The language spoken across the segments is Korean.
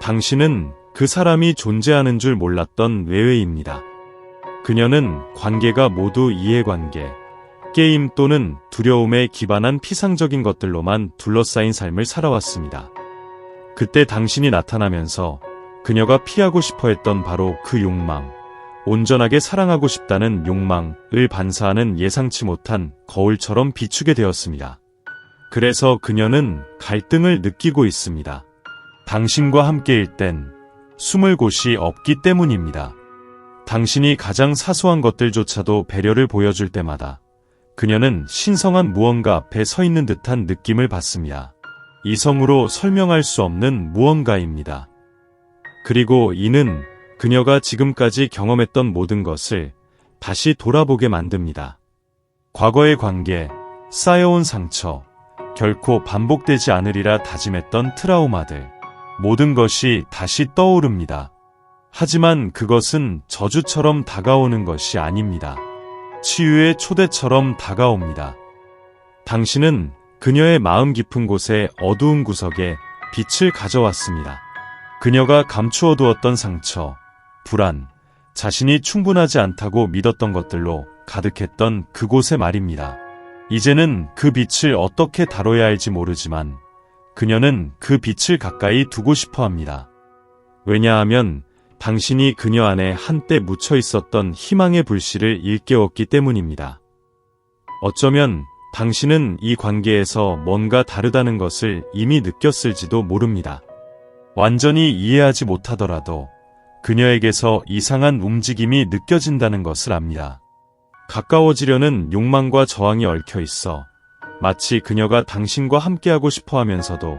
당신은 그 사람이 존재하는 줄 몰랐던 외외입니다. 그녀는 관계가 모두 이해관계, 게임 또는 두려움에 기반한 피상적인 것들로만 둘러싸인 삶을 살아왔습니다. 그때 당신이 나타나면서 그녀가 피하고 싶어 했던 바로 그 욕망, 온전하게 사랑하고 싶다는 욕망을 반사하는 예상치 못한 거울처럼 비추게 되었습니다. 그래서 그녀는 갈등을 느끼고 있습니다. 당신과 함께일 땐 숨을 곳이 없기 때문입니다. 당신이 가장 사소한 것들조차도 배려를 보여줄 때마다 그녀는 신성한 무언가 앞에 서 있는 듯한 느낌을 받습니다. 이성으로 설명할 수 없는 무언가입니다. 그리고 이는 그녀가 지금까지 경험했던 모든 것을 다시 돌아보게 만듭니다. 과거의 관계, 쌓여온 상처, 결코 반복되지 않으리라 다짐했던 트라우마들, 모든 것이 다시 떠오릅니다. 하지만 그것은 저주처럼 다가오는 것이 아닙니다. 치유의 초대처럼 다가옵니다. 당신은 그녀의 마음 깊은 곳의 어두운 구석에 빛을 가져왔습니다. 그녀가 감추어두었던 상처, 불안, 자신이 충분하지 않다고 믿었던 것들로 가득했던 그곳에 말입니다. 이제는 그 빛을 어떻게 다뤄야 할지 모르지만 그녀는 그 빛을 가까이 두고 싶어 합니다. 왜냐하면 당신이 그녀 안에 한때 묻혀 있었던 희망의 불씨를 일깨웠기 때문입니다. 어쩌면 당신은 이 관계에서 뭔가 다르다는 것을 이미 느꼈을지도 모릅니다. 완전히 이해하지 못하더라도 그녀에게서 이상한 움직임이 느껴진다는 것을 압니다. 가까워지려는 욕망과 저항이 얽혀 있어 마치 그녀가 당신과 함께하고 싶어 하면서도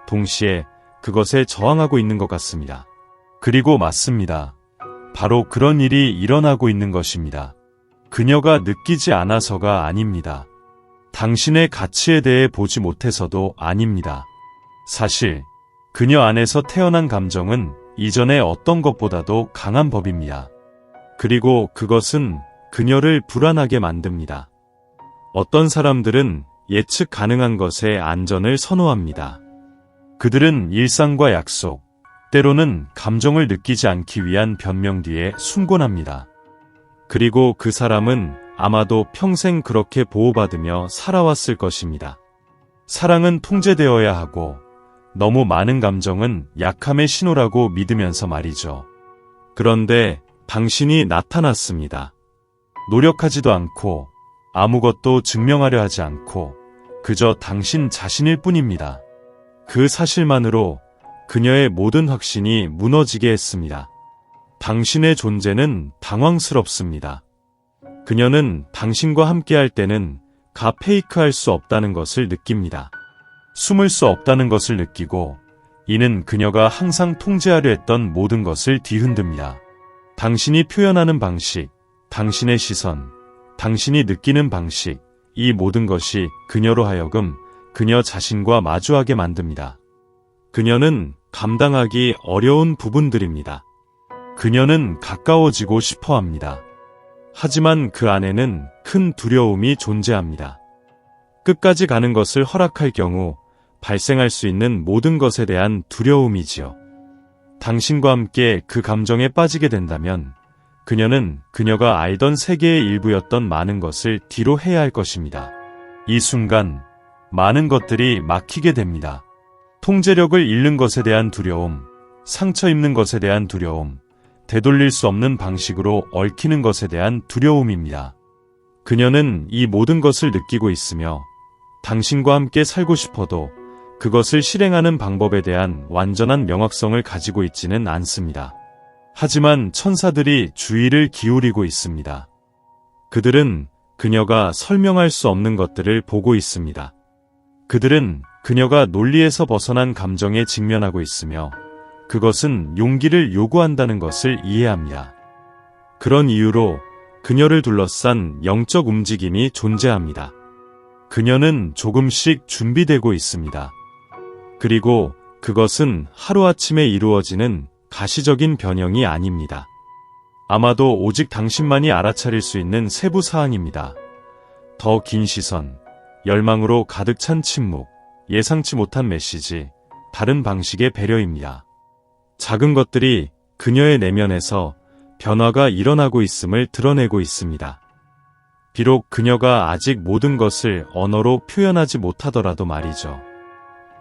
동시에 그것에 저항하고 있는 것 같습니다. 그리고 맞습니다. 바로 그런 일이 일어나고 있는 것입니다. 그녀가 느끼지 않아서가 아닙니다. 당신의 가치에 대해 보지 못해서도 아닙니다. 사실 그녀 안에서 태어난 감정은 이전의 어떤 것보다도 강한 법입니다. 그리고 그것은 그녀를 불안하게 만듭니다. 어떤 사람들은 예측 가능한 것에 안전을 선호합니다. 그들은 일상과 약속, 때로는 감정을 느끼지 않기 위한 변명 뒤에 숭고합니다. 그리고 그 사람은 아마도 평생 그렇게 보호받으며 살아왔을 것입니다. 사랑은 통제되어야 하고 너무 많은 감정은 약함의 신호라고 믿으면서 말이죠. 그런데 당신이 나타났습니다. 노력하지도 않고 아무것도 증명하려 하지 않고 그저 당신 자신일 뿐입니다. 그 사실만으로 그녀의 모든 확신이 무너지게 했습니다. 당신의 존재는 당황스럽습니다. 그녀는 당신과 함께할 때는 페이크할 수 없다는 것을 느낍니다. 숨을 수 없다는 것을 느끼고 이는 그녀가 항상 통제하려 했던 모든 것을 뒤흔듭니다. 당신이 표현하는 방식, 당신의 시선, 당신이 느끼는 방식, 이 모든 것이 그녀로 하여금 그녀 자신과 마주하게 만듭니다. 그녀는 감당하기 어려운 부분들입니다. 그녀는 가까워지고 싶어 합니다. 하지만 그 안에는 큰 두려움이 존재합니다. 끝까지 가는 것을 허락할 경우 발생할 수 있는 모든 것에 대한 두려움이지요. 당신과 함께 그 감정에 빠지게 된다면 그녀는 그녀가 알던 세계의 일부였던 많은 것을 뒤로 해야 할 것입니다. 이 순간 많은 것들이 막히게 됩니다. 통제력을 잃는 것에 대한 두려움, 상처 입는 것에 대한 두려움, 되돌릴 수 없는 방식으로 얽히는 것에 대한 두려움입니다. 그녀는 이 모든 것을 느끼고 있으며 당신과 함께 살고 싶어도 그것을 실행하는 방법에 대한 완전한 명확성을 가지고 있지는 않습니다. 하지만 천사들이 주의를 기울이고 있습니다. 그들은 그녀가 설명할 수 없는 것들을 보고 있습니다. 그들은 그녀가 논리에서 벗어난 감정에 직면하고 있으며 그것은 용기를 요구한다는 것을 이해합니다. 그런 이유로 그녀를 둘러싼 영적 움직임이 존재합니다. 그녀는 조금씩 준비되고 있습니다. 그리고 그것은 하루아침에 이루어지는 가시적인 변형이 아닙니다. 아마도 오직 당신만이 알아차릴 수 있는 세부 사항입니다. 더 긴 시선, 열망으로 가득 찬 침묵, 예상치 못한 메시지, 다른 방식의 배려입니다. 작은 것들이 그녀의 내면에서 변화가 일어나고 있음을 드러내고 있습니다. 비록 그녀가 아직 모든 것을 언어로 표현하지 못하더라도 말이죠.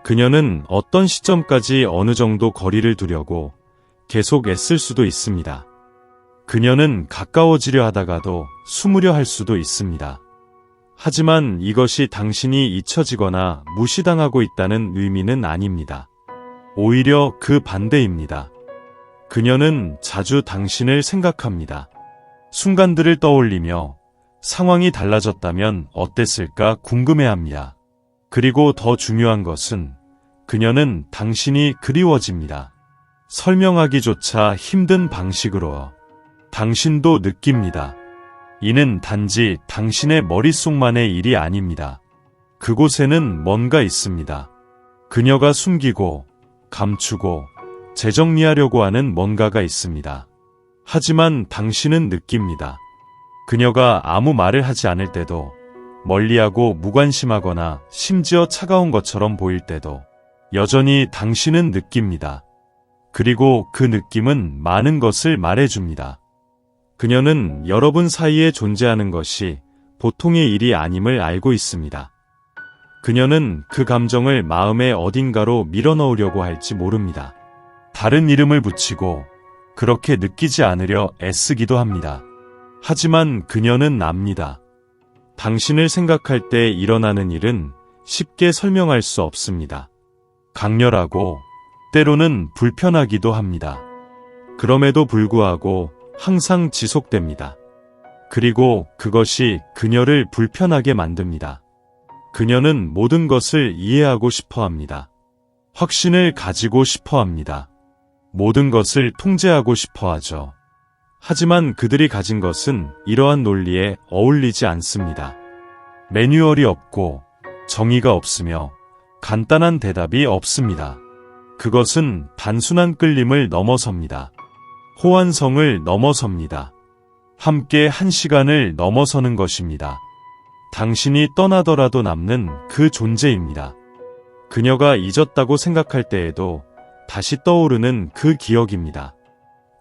그녀는 어떤 시점까지 어느 정도 거리를 두려고 계속 애쓸 수도 있습니다. 그녀는 가까워지려 하다가도 숨으려 할 수도 있습니다. 하지만 이것이 당신이 잊혀지거나 무시당하고 있다는 의미는 아닙니다. 오히려 그 반대입니다. 그녀는 자주 당신을 생각합니다. 순간들을 떠올리며 상황이 달라졌다면 어땠을까 궁금해합니다. 그리고 더 중요한 것은 그녀는 당신이 그리워집니다. 설명하기조차 힘든 방식으로 당신도 느낍니다. 이는 단지 당신의 머릿속만의 일이 아닙니다. 그곳에는 뭔가 있습니다. 그녀가 숨기고 감추고 재정리하려고 하는 뭔가가 있습니다. 하지만 당신은 느낍니다. 그녀가 아무 말을 하지 않을 때도, 멀리하고 무관심하거나 심지어 차가운 것처럼 보일 때도 여전히 당신은 느낍니다. 그리고 그 느낌은 많은 것을 말해줍니다. 그녀는 여러분 사이에 존재하는 것이 보통의 일이 아님을 알고 있습니다. 그녀는 그 감정을 마음의 어딘가로 밀어넣으려고 할지 모릅니다. 다른 이름을 붙이고 그렇게 느끼지 않으려 애쓰기도 합니다. 하지만 그녀는 압니다. 당신을 생각할 때 일어나는 일은 쉽게 설명할 수 없습니다. 강렬하고 때로는 불편하기도 합니다. 그럼에도 불구하고 항상 지속됩니다. 그리고 그것이 그녀를 불편하게 만듭니다. 그녀는 모든 것을 이해하고 싶어 합니다. 확신을 가지고 싶어 합니다. 모든 것을 통제하고 싶어 하죠. 하지만 그들이 가진 것은 이러한 논리에 어울리지 않습니다. 매뉴얼이 없고 정의가 없으며 간단한 대답이 없습니다. 그것은 단순한 끌림을 넘어섭니다. 호환성을 넘어섭니다. 함께 한 시간을 넘어서는 것입니다. 당신이 떠나더라도 남는 그 존재입니다. 그녀가 잊었다고 생각할 때에도 다시 떠오르는 그 기억입니다.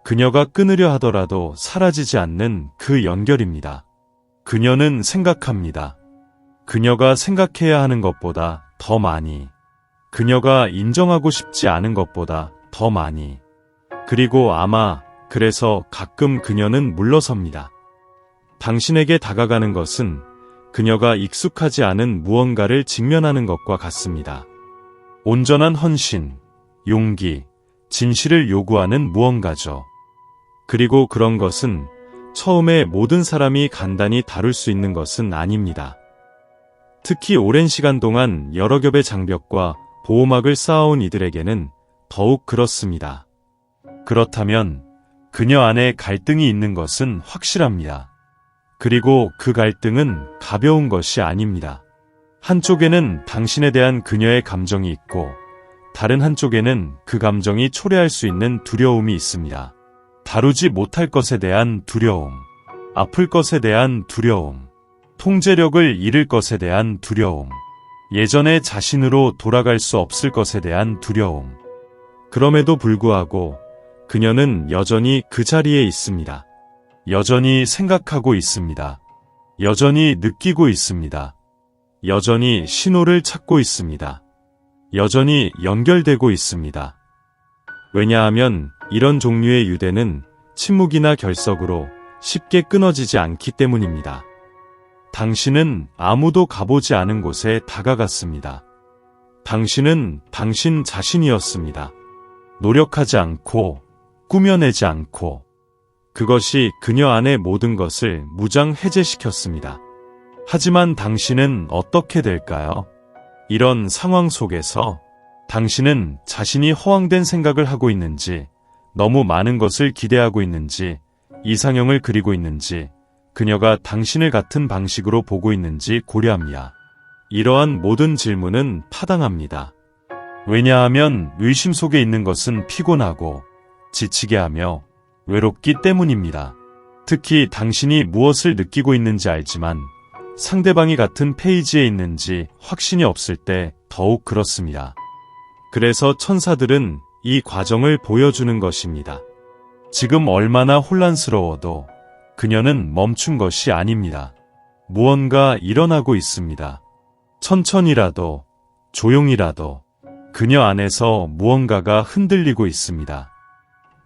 그녀가 끊으려 하더라도 사라지지 않는 그 연결입니다. 그녀는 생각합니다. 그녀가 생각해야 하는 것보다 더 많이. 그녀가 인정하고 싶지 않은 것보다 더 많이. 그리고 아마 그래서 가끔 그녀는 물러섭니다. 당신에게 다가가는 것은 그녀가 익숙하지 않은 무언가를 직면하는 것과 같습니다. 온전한 헌신, 용기, 진실을 요구하는 무언가죠. 그리고 그런 것은 처음에 모든 사람이 간단히 다룰 수 있는 것은 아닙니다. 특히 오랜 시간 동안 여러 겹의 장벽과 보호막을 쌓아온 이들에게는 더욱 그렇습니다. 그렇다면 그녀 안에 갈등이 있는 것은 확실합니다. 그리고 그 갈등은 가벼운 것이 아닙니다. 한쪽에는 당신에 대한 그녀의 감정이 있고 다른 한쪽에는 그 감정이 초래할 수 있는 두려움이 있습니다. 다루지 못할 것에 대한 두려움, 아플 것에 대한 두려움, 통제력을 잃을 것에 대한 두려움, 예전의 자신으로 돌아갈 수 없을 것에 대한 두려움. 그럼에도 불구하고 그녀는 여전히 그 자리에 있습니다. 여전히 생각하고 있습니다. 여전히 느끼고 있습니다. 여전히 신호를 찾고 있습니다. 여전히 연결되고 있습니다. 왜냐하면 이런 종류의 유대는 침묵이나 결석으로 쉽게 끊어지지 않기 때문입니다. 당신은 아무도 가보지 않은 곳에 다가갔습니다. 당신은 당신 자신이었습니다. 노력하지 않고 꾸며내지 않고 그것이 그녀 안의 모든 것을 무장 해제시켰습니다. 하지만 당신은 어떻게 될까요? 이런 상황 속에서 당신은 자신이 허황된 생각을 하고 있는지, 너무 많은 것을 기대하고 있는지, 이상형을 그리고 있는지, 그녀가 당신을 같은 방식으로 보고 있는지 고려합니다. 이러한 모든 질문은 타당합니다. 왜냐하면 의심 속에 있는 것은 피곤하고 지치게 하며 외롭기 때문입니다. 특히 당신이 무엇을 느끼고 있는지 알지만 상대방이 같은 페이지에 있는지 확신이 없을 때 더욱 그렇습니다. 그래서 천사들은 이 과정을 보여주는 것입니다. 지금 얼마나 혼란스러워도 그녀는 멈춘 것이 아닙니다. 무언가 일어나고 있습니다. 천천히라도, 조용히라도 그녀 안에서 무언가가 흔들리고 있습니다.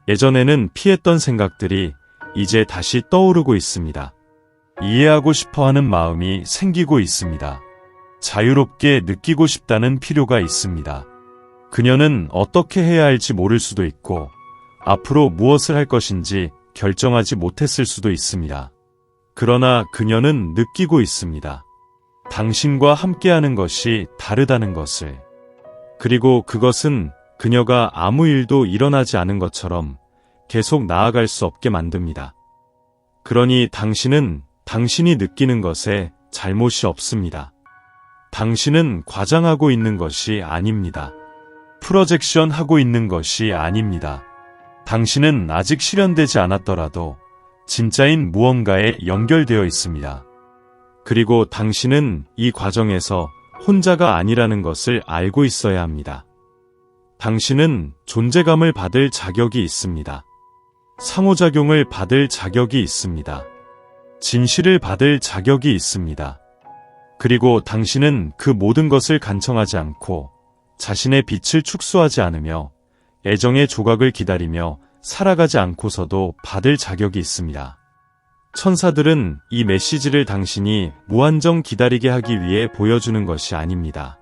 예전에는 피했던 생각들이 이제 다시 떠오르고 있습니다. 이해하고 싶어 하는 마음이 생기고 있습니다. 자유롭게 느끼고 싶다는 필요가 있습니다. 그녀는 어떻게 해야 할지 모를 수도 있고, 앞으로 무엇을 할 것인지 결정하지 못했을 수도 있습니다. 그러나 그녀는 느끼고 있습니다. 당신과 함께하는 것이 다르다는 것을. 그리고 그것은 그녀가 아무 일도 일어나지 않은 것처럼 계속 나아갈 수 없게 만듭니다. 그러니 당신은 당신이 느끼는 것에 잘못이 없습니다. 당신은 과장하고 있는 것이 아닙니다. 프로젝션 하고 있는 것이 아닙니다. 당신은 아직 실현되지 않았더라도 진짜인 무언가에 연결되어 있습니다. 그리고 당신은 이 과정에서 혼자가 아니라는 것을 알고 있어야 합니다. 당신은 존재감을 받을 자격이 있습니다. 상호작용을 받을 자격이 있습니다. 진실을 받을 자격이 있습니다. 그리고 당신은 그 모든 것을 간청하지 않고 자신의 빛을 축소하지 않으며 애정의 조각을 기다리며 살아가지 않고서도 받을 자격이 있습니다. 천사들은 이 메시지를 당신이 무한정 기다리게 하기 위해 보여주는 것이 아닙니다.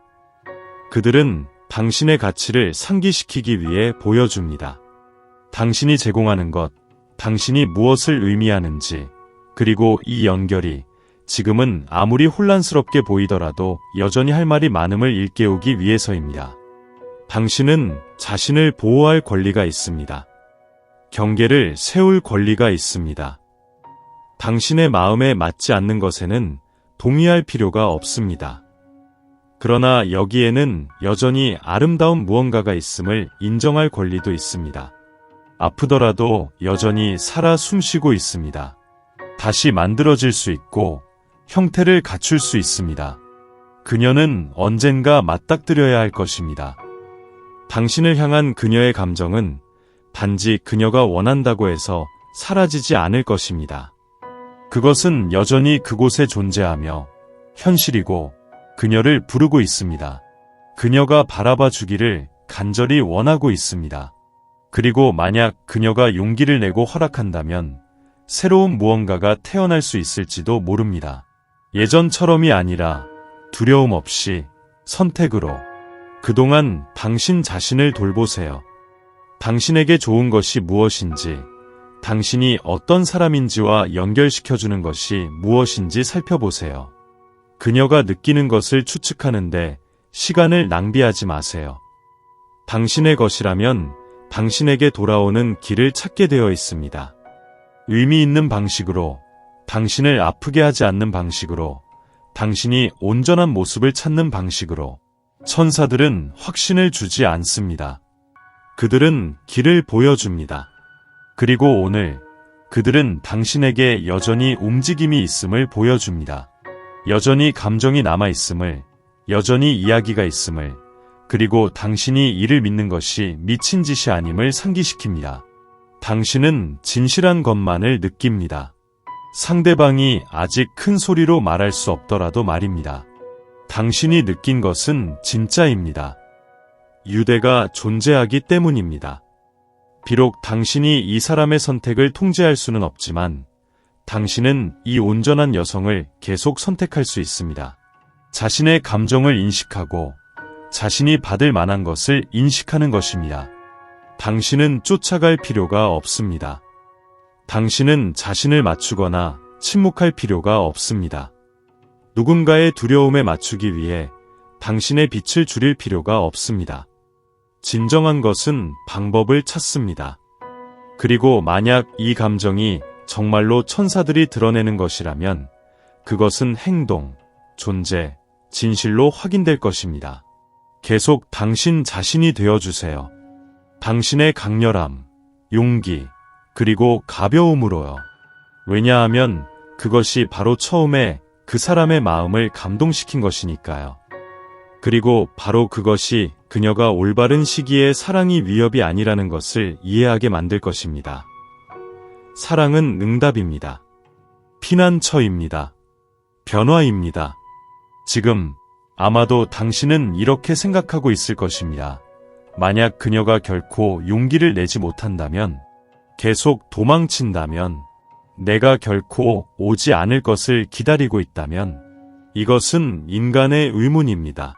그들은 당신의 가치를 상기시키기 위해 보여줍니다. 당신이 제공하는 것, 당신이 무엇을 의미하는지, 그리고 이 연결이 지금은 아무리 혼란스럽게 보이더라도 여전히 할 말이 많음을 일깨우기 위해서입니다. 당신은 자신을 보호할 권리가 있습니다. 경계를 세울 권리가 있습니다. 당신의 마음에 맞지 않는 것에는 동의할 필요가 없습니다. 그러나 여기에는 여전히 아름다운 무언가가 있음을 인정할 권리도 있습니다. 아프더라도 여전히 살아 숨쉬고 있습니다. 다시 만들어질 수 있고 형태를 갖출 수 있습니다. 그녀는 언젠가 맞닥뜨려야 할 것입니다. 당신을 향한 그녀의 감정은 단지 그녀가 원한다고 해서 사라지지 않을 것입니다. 그것은 여전히 그곳에 존재하며 현실이고 그녀를 부르고 있습니다. 그녀가 바라봐 주기를 간절히 원하고 있습니다. 그리고 만약 그녀가 용기를 내고 허락한다면 새로운 무언가가 태어날 수 있을지도 모릅니다. 예전처럼이 아니라 두려움 없이 선택으로. 그동안 당신 자신을 돌보세요. 당신에게 좋은 것이 무엇인지, 당신이 어떤 사람인지와 연결시켜주는 것이 무엇인지 살펴보세요. 그녀가 느끼는 것을 추측하는데 시간을 낭비하지 마세요. 당신의 것이라면 당신에게 돌아오는 길을 찾게 되어 있습니다. 의미 있는 방식으로, 당신을 아프게 하지 않는 방식으로, 당신이 온전한 모습을 찾는 방식으로. 천사들은 확신을 주지 않습니다. 그들은 길을 보여줍니다. 그리고 오늘 그들은 당신에게 여전히 움직임이 있음을 보여줍니다. 여전히 감정이 남아있음을, 여전히 이야기가 있음을, 그리고 당신이 이를 믿는 것이 미친 짓이 아님을 상기시킵니다. 당신은 진실한 것만을 느낍니다. 상대방이 아직 큰 소리로 말할 수 없더라도 말입니다. 당신이 느낀 것은 진짜입니다. 유대가 존재하기 때문입니다. 비록 당신이 이 사람의 선택을 통제할 수는 없지만 당신은 이 온전한 여성을 계속 선택할 수 있습니다. 자신의 감정을 인식하고 자신이 받을 만한 것을 인식하는 것입니다. 당신은 쫓아갈 필요가 없습니다. 당신은 자신을 맞추거나 침묵할 필요가 없습니다. 누군가의 두려움에 맞추기 위해 당신의 빛을 줄일 필요가 없습니다. 진정한 것은 방법을 찾습니다. 그리고 만약 이 감정이 정말로 천사들이 드러내는 것이라면 그것은 행동, 존재, 진실로 확인될 것입니다. 계속 당신 자신이 되어주세요. 당신의 강렬함, 용기, 그리고 가벼움으로요. 왜냐하면 그것이 바로 처음에 그 사람의 마음을 감동시킨 것이니까요. 그리고 바로 그것이 그녀가 올바른 시기에 사랑이 위협이 아니라는 것을 이해하게 만들 것입니다. 사랑은 응답입니다. 피난처입니다. 변화입니다. 지금 아마도 당신은 이렇게 생각하고 있을 것입니다. 만약 그녀가 결코 용기를 내지 못한다면, 계속 도망친다면, 내가 결코 오지 않을 것을 기다리고 있다면, 이것은 인간의 의문입니다.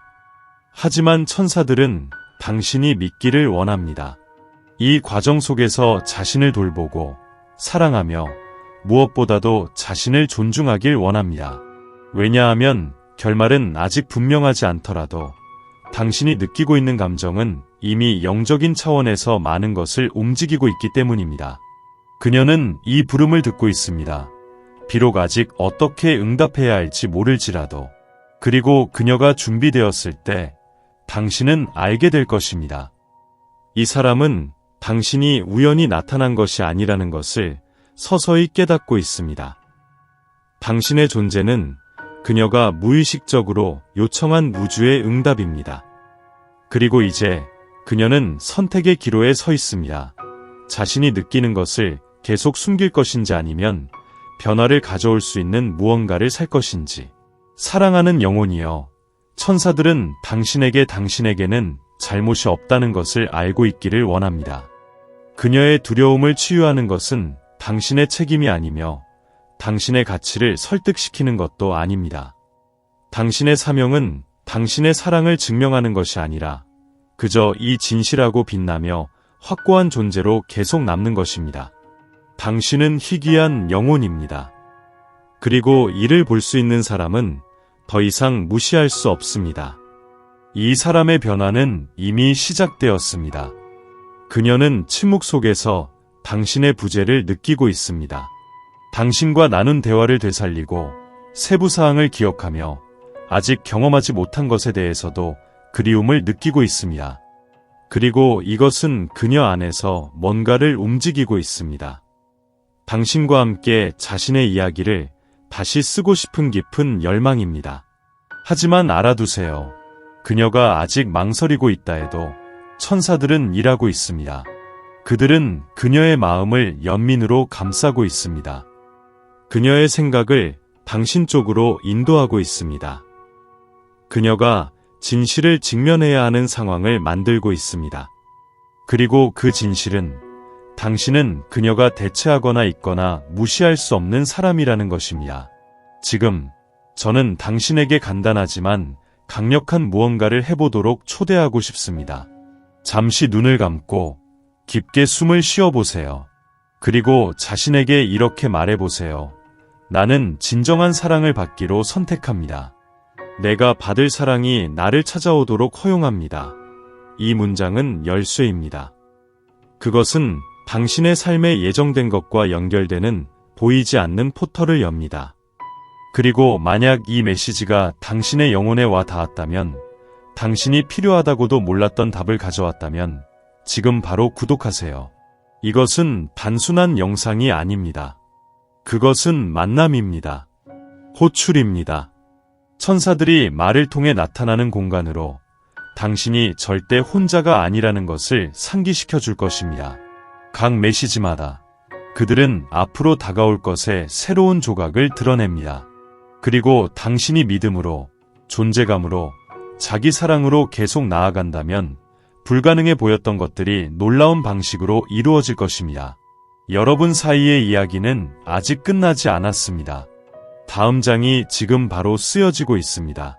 하지만 천사들은 당신이 믿기를 원합니다. 이 과정 속에서 자신을 돌보고 사랑하며 무엇보다도 자신을 존중하길 원합니다. 왜냐하면 결말은 아직 분명하지 않더라도 당신이 느끼고 있는 감정은 이미 영적인 차원에서 많은 것을 움직이고 있기 때문입니다. 그녀는 이 부름을 듣고 있습니다. 비록 아직 어떻게 응답해야 할지 모를지라도. 그리고 그녀가 준비되었을 때 당신은 알게 될 것입니다. 이 사람은 당신이 우연히 나타난 것이 아니라는 것을 서서히 깨닫고 있습니다. 당신의 존재는 그녀가 무의식적으로 요청한 우주의 응답입니다. 그리고 이제 그녀는 선택의 기로에 서 있습니다. 자신이 느끼는 것을 계속 숨길 것인지 아니면 변화를 가져올 수 있는 무언가를 살 것인지. 사랑하는 영혼이여, 천사들은 당신에게는 잘못이 없다는 것을 알고 있기를 원합니다. 그녀의 두려움을 치유하는 것은 당신의 책임이 아니며 당신의 가치를 설득시키는 것도 아닙니다. 당신의 사명은 당신의 사랑을 증명하는 것이 아니라 그저 이 진실하고 빛나며 확고한 존재로 계속 남는 것입니다. 당신은 희귀한 영혼입니다. 그리고 이를 볼 수 있는 사람은 더 이상 무시할 수 없습니다. 이 사람의 변화는 이미 시작되었습니다. 그녀는 침묵 속에서 당신의 부재를 느끼고 있습니다. 당신과 나눈 대화를 되살리고 세부 사항을 기억하며 아직 경험하지 못한 것에 대해서도 그리움을 느끼고 있습니다. 그리고 이것은 그녀 안에서 뭔가를 움직이고 있습니다. 당신과 함께 자신의 이야기를 다시 쓰고 싶은 깊은 열망입니다. 하지만 알아두세요. 그녀가 아직 망설이고 있다 해도 천사들은 일하고 있습니다. 그들은 그녀의 마음을 연민으로 감싸고 있습니다. 그녀의 생각을 당신 쪽으로 인도하고 있습니다. 그녀가 진실을 직면해야 하는 상황을 만들고 있습니다. 그리고 그 진실은 당신은 그녀가 대체하거나 있거나 무시할 수 없는 사람이라는 것입니다. 지금 저는 당신에게 간단하지만 강력한 무언가를 해보도록 초대하고 싶습니다. 잠시 눈을 감고 깊게 숨을 쉬어보세요. 그리고 자신에게 이렇게 말해보세요. 나는 진정한 사랑을 받기로 선택합니다. 내가 받을 사랑이 나를 찾아오도록 허용합니다. 이 문장은 열쇠입니다. 그것은 당신의 삶에 예정된 것과 연결되는 보이지 않는 포털을 엽니다. 그리고 만약 이 메시지가 당신의 영혼에 와 닿았다면, 당신이 필요하다고도 몰랐던 답을 가져왔다면 지금 바로 구독하세요. 이것은 단순한 영상이 아닙니다. 그것은 만남입니다. 호출입니다. 천사들이 말을 통해 나타나는 공간으로 당신이 절대 혼자가 아니라는 것을 상기시켜 줄 것입니다. 각 메시지마다 그들은 앞으로 다가올 것의 새로운 조각을 드러냅니다. 그리고 당신이 믿음으로, 존재감으로, 자기 사랑으로 계속 나아간다면 불가능해 보였던 것들이 놀라운 방식으로 이루어질 것입니다. 여러분 사이의 이야기는 아직 끝나지 않았습니다. 다음 장이 지금 바로 쓰여지고 있습니다.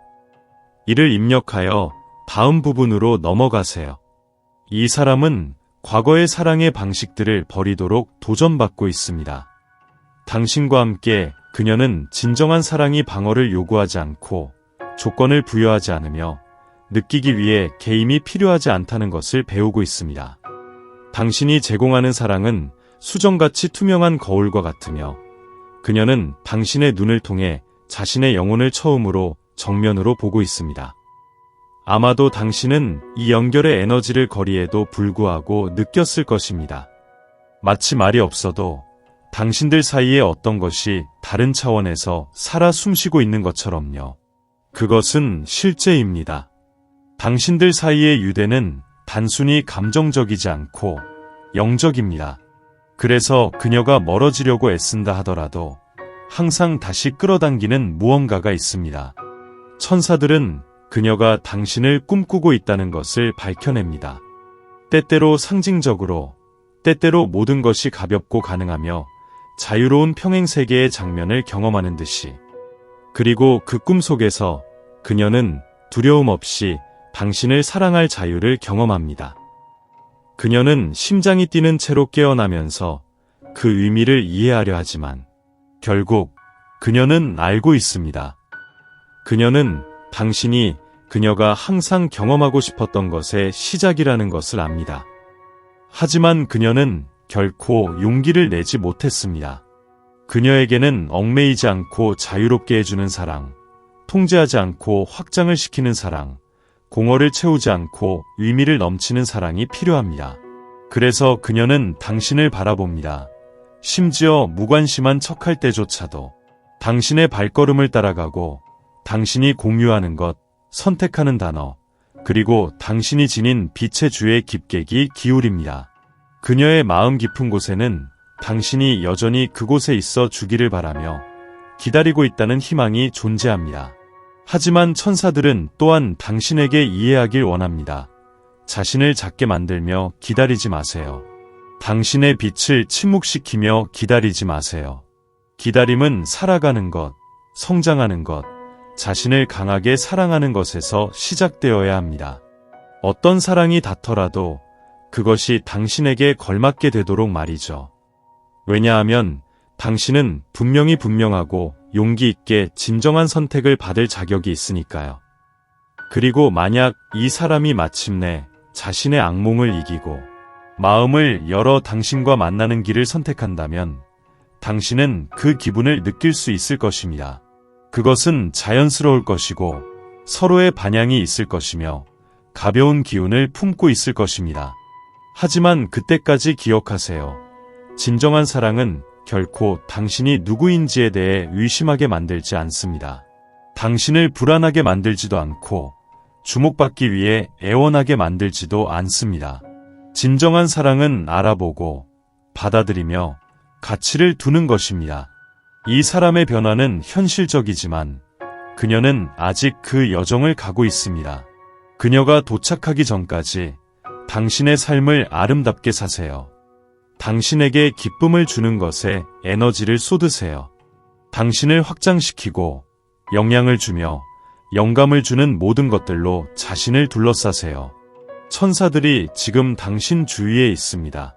이를 입력하여 다음 부분으로 넘어가세요. 이 사람은 과거의 사랑의 방식들을 버리도록 도전받고 있습니다. 당신과 함께 그녀는 진정한 사랑이 방어를 요구하지 않고 조건을 부여하지 않으며 느끼기 위해 개임이 필요하지 않다는 것을 배우고 있습니다. 당신이 제공하는 사랑은 수정같이 투명한 거울과 같으며 그녀는 당신의 눈을 통해 자신의 영혼을 처음으로 정면으로 보고 있습니다. 아마도 당신은 이 연결의 에너지를 거리에도 불구하고 느꼈을 것입니다. 마치 말이 없어도 당신들 사이에 어떤 것이 다른 차원에서 살아 숨쉬고 있는 것처럼요. 그것은 실제입니다. 당신들 사이의 유대는 단순히 감정적이지 않고 영적입니다. 그래서 그녀가 멀어지려고 애쓴다 하더라도 항상 다시 끌어당기는 무언가가 있습니다. 천사들은 그녀가 당신을 꿈꾸고 있다는 것을 밝혀냅니다. 때때로 상징적으로, 때때로 모든 것이 가볍고 가능하며 자유로운 평행세계의 장면을 경험하는 듯이. 그리고 그 꿈 속에서 그녀는 두려움 없이 당신을 사랑할 자유를 경험합니다. 그녀는 심장이 뛰는 채로 깨어나면서 그 의미를 이해하려 하지만 결국 그녀는 알고 있습니다. 그녀는 당신이 그녀가 항상 경험하고 싶었던 것의 시작이라는 것을 압니다. 하지만 그녀는 결코 용기를 내지 못했습니다. 그녀에게는 얽매이지 않고 자유롭게 해주는 사랑, 통제하지 않고 확장을 시키는 사랑, 공허를 채우지 않고 의미를 넘치는 사랑이 필요합니다. 그래서 그녀는 당신을 바라봅니다. 심지어 무관심한 척할 때조차도 당신의 발걸음을 따라가고 당신이 공유하는 것, 선택하는 단어, 그리고 당신이 지닌 빛의 주에 깊게 기울입니다. 그녀의 마음 깊은 곳에는 당신이 여전히 그곳에 있어 주기를 바라며 기다리고 있다는 희망이 존재합니다. 하지만 천사들은 또한 당신에게 이해하길 원합니다. 자신을 작게 만들며 기다리지 마세요. 당신의 빛을 침묵시키며 기다리지 마세요. 기다림은 살아가는 것, 성장하는 것, 자신을 강하게 사랑하는 것에서 시작되어야 합니다. 어떤 사랑이 닿더라도 그것이 당신에게 걸맞게 되도록 말이죠. 왜냐하면 당신은 분명히 분명하고 용기 있게 진정한 선택을 받을 자격이 있으니까요. 그리고 만약 이 사람이 마침내 자신의 악몽을 이기고 마음을 열어 당신과 만나는 길을 선택한다면 당신은 그 기분을 느낄 수 있을 것입니다. 그것은 자연스러울 것이고 서로의 반향이 있을 것이며 가벼운 기운을 품고 있을 것입니다. 하지만 그때까지 기억하세요. 진정한 사랑은 결코 당신이 누구인지에 대해 의심하게 만들지 않습니다. 당신을 불안하게 만들지도 않고 주목받기 위해 애원하게 만들지도 않습니다. 진정한 사랑은 알아보고 받아들이며 가치를 두는 것입니다. 이 사람의 변화는 현실적이지만 그녀는 아직 그 여정을 가고 있습니다. 그녀가 도착하기 전까지 당신의 삶을 아름답게 사세요. 당신에게 기쁨을 주는 것에 에너지를 쏟으세요. 당신을 확장시키고 영향을 주며 영감을 주는 모든 것들로 자신을 둘러싸세요. 천사들이 지금 당신 주위에 있습니다.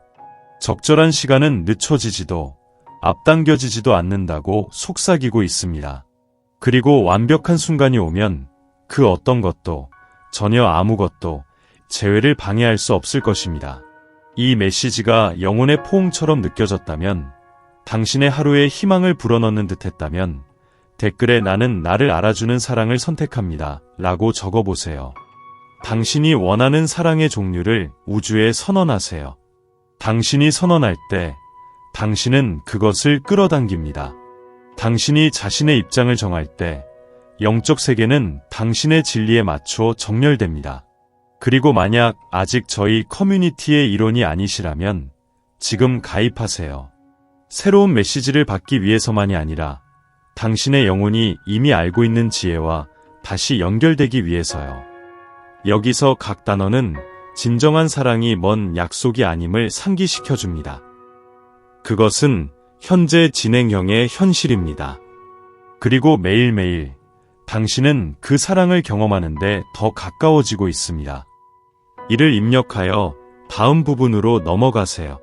적절한 시간은 늦춰지지도 앞당겨지지도 않는다고 속삭이고 있습니다. 그리고 완벽한 순간이 오면 그 어떤 것도 전혀 아무것도 재회를 방해할 수 없을 것입니다. 이 메시지가 영혼의 포옹처럼 느껴졌다면, 당신의 하루에 희망을 불어넣는 듯 했다면 댓글에 나는 나를 알아주는 사랑을 선택합니다 라고 적어보세요. 당신이 원하는 사랑의 종류를 우주에 선언하세요. 당신이 선언할 때 당신은 그것을 끌어당깁니다. 당신이 자신의 입장을 정할 때 영적 세계는 당신의 진리에 맞춰 정렬됩니다. 그리고 만약 아직 저희 커뮤니티의 일원이 아니시라면 지금 가입하세요. 새로운 메시지를 받기 위해서만이 아니라 당신의 영혼이 이미 알고 있는 지혜와 다시 연결되기 위해서요. 여기서 각 단어는 진정한 사랑이 먼 약속이 아님을 상기시켜줍니다. 그것은 현재 진행형의 현실입니다. 그리고 매일매일 당신은 그 사랑을 경험하는데 더 가까워지고 있습니다. 이를 입력하여 다음 부분으로 넘어가세요.